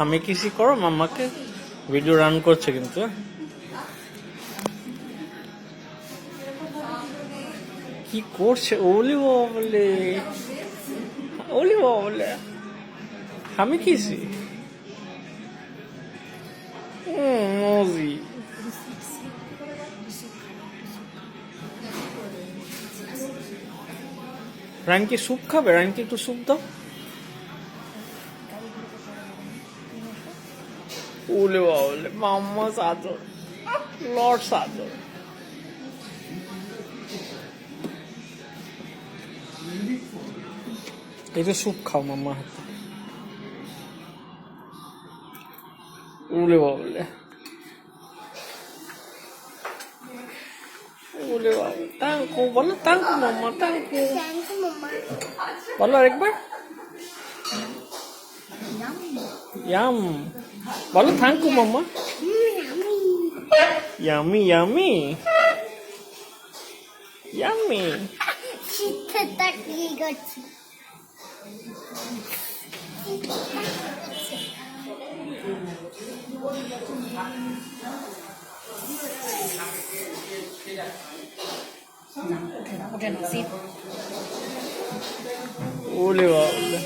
আমি কিসি করো মাম্মাকে, ভিডিও রান করছে কিন্তু। কি করছে? ওলি বলে, ওলি বলে আমি কিসি মজি। রানকি স্যুপ খাবে? রানকি একটু স্যুপ দাও। ওলে বাবলে মাম্মা সাদর, লর্ড সাদর। এই তো স্যুপ খাও মাম্মার হাতে। ওলে বাবলে, ওলে বাবলে তাঙ্কু বলো, তাঙ্কু মাম্মা, তাঙ্কু বলো আরেকবার। ইয়াম বলো, থ্যাংক ইউ মাম্মা। Yummy yummy yummy. ওলে বাবলে।